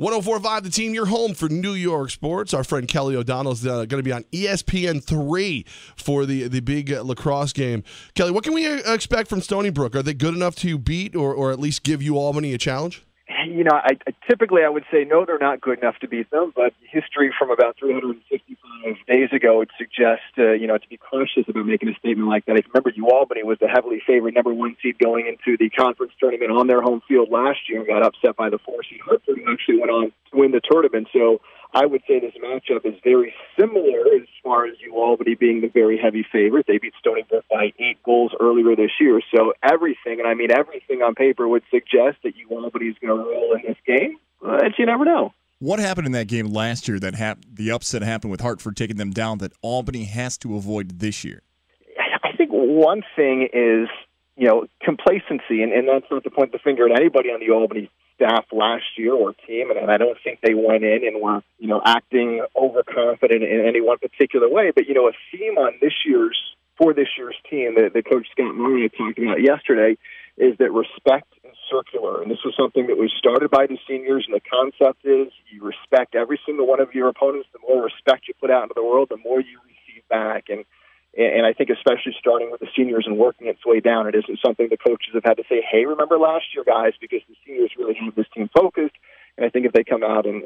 104.5 The Team, your home for New York sports. Our friend Kelly O'Donnell is going to be on ESPN3 for the big lacrosse game. Kelly, what can we expect from Stony Brook? Are they good enough to beat or at least give you Albany a challenge? You know, typically I would say no, they're not good enough to beat them, but history from about 365 days ago would suggest, to be cautious about making a statement like that. If you remember, Albany was the heavily favored number one seed going into the conference tournament on their home field last year and got upset by the 4 seed Hartford, who actually went on to win the tournament. So I would say this matchup is very similar as far as Albany being the very heavy favorite. They beat Stony Brook by 8 goals earlier this year. So everything, and I mean everything on paper, would suggest that Albany is going to roll in this game, but you never know. What happened in that game last year that the upset happened with Hartford taking them down that Albany has to avoid this year? I think one thing is, complacency, and that's not to point the finger at anybody on the Albany staff last year or team, and I don't think they went in and were, acting overconfident in any one particular way. But, a theme on this year's team that Coach Scott Murray talked about yesterday is that respect is circular. And this was something that was started by the seniors, and the concept is you respect every single one of your opponents. The more respect you put out into the world, the more you receive back. And I think especially starting with the seniors and working its way down, it isn't something the coaches have had to say, hey, remember last year, guys, because the seniors really have this team focused. And I think if they come out and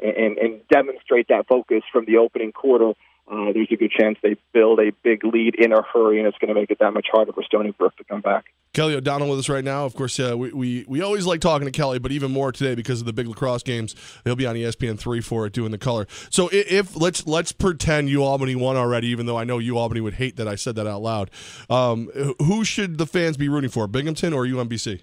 demonstrate that focus from the opening quarter, there's a good chance they build a big lead in a hurry, and it's going to make it that much harder for Stony Brook to come back. Kelly O'Donnell with us right now. Of course, we always like talking to Kelly, but even more today because of the big lacrosse games. He'll be on ESPN3 for it, doing the color. So if let's pretend Albany won already, even though I know Albany would hate that I said that out loud. Who should the fans be rooting for, Binghamton or UMBC?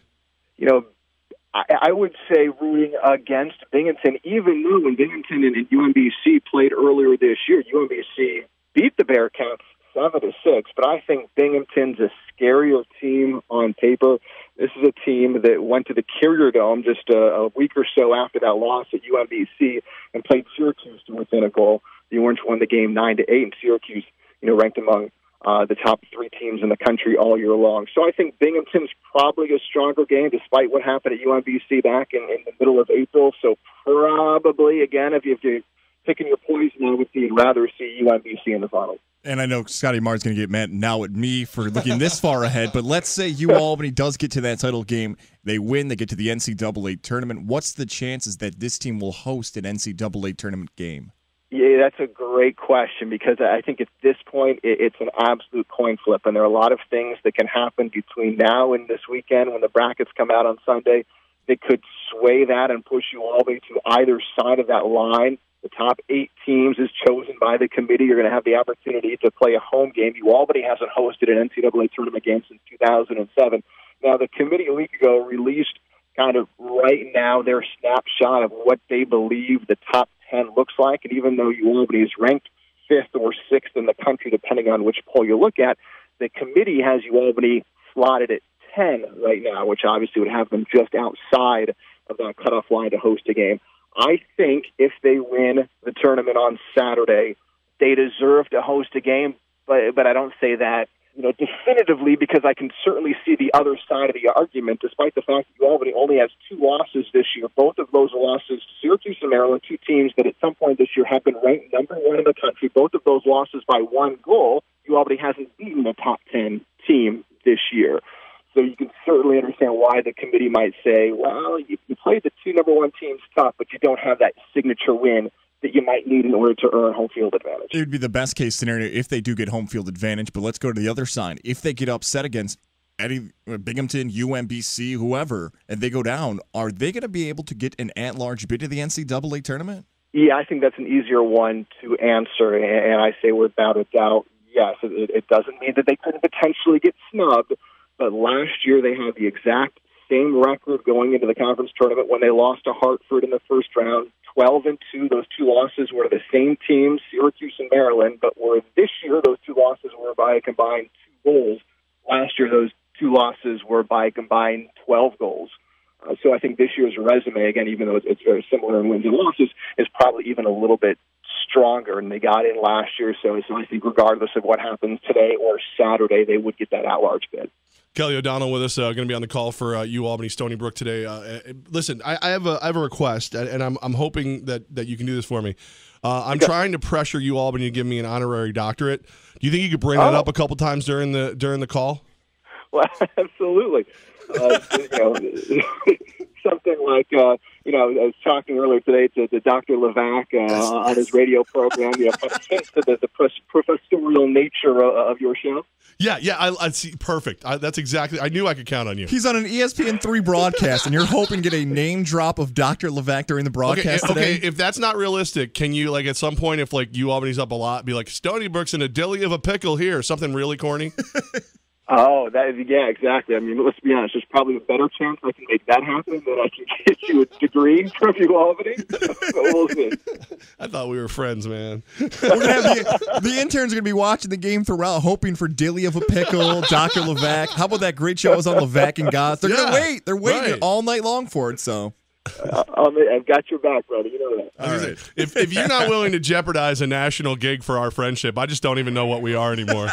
I would say rooting against Binghamton, even though when Binghamton and UMBC played earlier this year, UMBC beat the Bearcats 7-6, but I think Binghamton's a scarier team on paper. This is a team that went to the Carrier Dome just a week or so after that loss at UMBC and played Syracuse to within a goal. The Orange won the game 9-8, and Syracuse, ranked among the top 3 teams in the country all year long. So I think Binghamton's probably a stronger game, despite what happened at UMBC back in the middle of April. So probably, again, if you're picking your poison, I would rather see UMBC in the finals. And I know Scotty Marr's going to get mad now at me for looking this far ahead, but let's say Albany does get to that title game. They win, they get to the NCAA tournament. What's the chances that this team will host an NCAA tournament game? Yeah, that's a great question because I think at this point it's an absolute coin flip, and there are a lot of things that can happen between now and this weekend when the brackets come out on Sunday that could sway that and push you all the way to either side of that line. The top 8 teams is chosen by the committee. You're going to have the opportunity to play a home game. Albany hasn't hosted an NCAA tournament game since 2007. Now, the committee a week ago released kind of right now their snapshot of what they believe the top 10 looks like. And even though Albany is ranked 5th or 6th in the country, depending on which poll you look at, the committee has Albany slotted at 10 right now, which obviously would have them just outside of that cutoff line to host a game. I think if they win the tournament on Saturday, they deserve to host a game, but I don't say that definitively because I can certainly see the other side of the argument, despite the fact that Albany only has 2 losses this year. Both of those losses to Syracuse and Maryland, 2 teams that at some point this year have been ranked number 1 in the country. Both of those losses by 1 goal. Albany hasn't beaten a top 10 team this year. So you can certainly understand why the committee might say, well, you played the 2 number 1 teams tough, but you don't have that signature win that you might need in order to earn home field advantage. It would be the best case scenario if they do get home field advantage, but let's go to the other side. If they get upset against Binghamton, UMBC, whoever, and they go down, are they going to be able to get an at-large bid to the NCAA tournament? Yeah, I think that's an easier one to answer, and I say without a doubt, yes. It doesn't mean that they couldn't potentially get snubbed, but last year they had the exact same record going into the conference tournament when they lost to Hartford in the first round, 12-2. Those 2 losses were the same teams, Syracuse and Maryland, but this year those 2 losses were by a combined 2 goals. Last year those 2 losses were by a combined 12 goals. So I think this year's resume, again, even though it's very similar in wins and losses, is probably even a little bit stronger than they got in last year. So I think regardless of what happens today or Saturday, they would get that at-large bid. Kelly O'Donnell with us, going to be on the call for UAlbany Stony Brook today. Listen, I have a request, and I'm hoping that you can do this for me. I'm trying to pressure UAlbany to give me an honorary doctorate. Do you think you could bring that up a couple times during the call? Well, absolutely. Something like, I was talking earlier today to Dr. Levack on his radio program, kind of hints to the professorial nature of your show. Yeah, I see. Perfect. That's exactly. I knew I could count on you. He's on an ESPN3 broadcast, and you're hoping to get a name drop of Dr. Levack during the broadcast today? Okay, if that's not realistic, can you, like, at some point, if, like, UAlbany's up a lot, be like, Stony Brook's in a dilly of a pickle here, something really corny? Oh, yeah, exactly. I mean, let's be honest. There's probably a better chance I can make that happen than I can get you a degree from UAlbany. But we'll see. I thought we were friends, man. We're gonna have the interns are going to be watching the game throughout, hoping for Dilly of a Pickle, Dr. Levack. How about that great show I was on Levack and Goss? They're going to wait. They're waiting all night long for it, so... I've got your back, brother. You know that. All right. If you're not willing to jeopardize a national gig for our friendship, I just don't even know what we are anymore.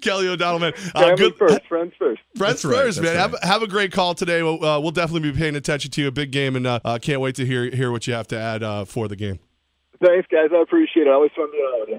Kelly O'Donnell, man. Friends first. Friends first, man. Right. Have a great call today. We'll definitely be paying attention to you. A big game, and can't wait to hear what you have to add for the game. Thanks, guys. I appreciate it. Always fun to be on with you.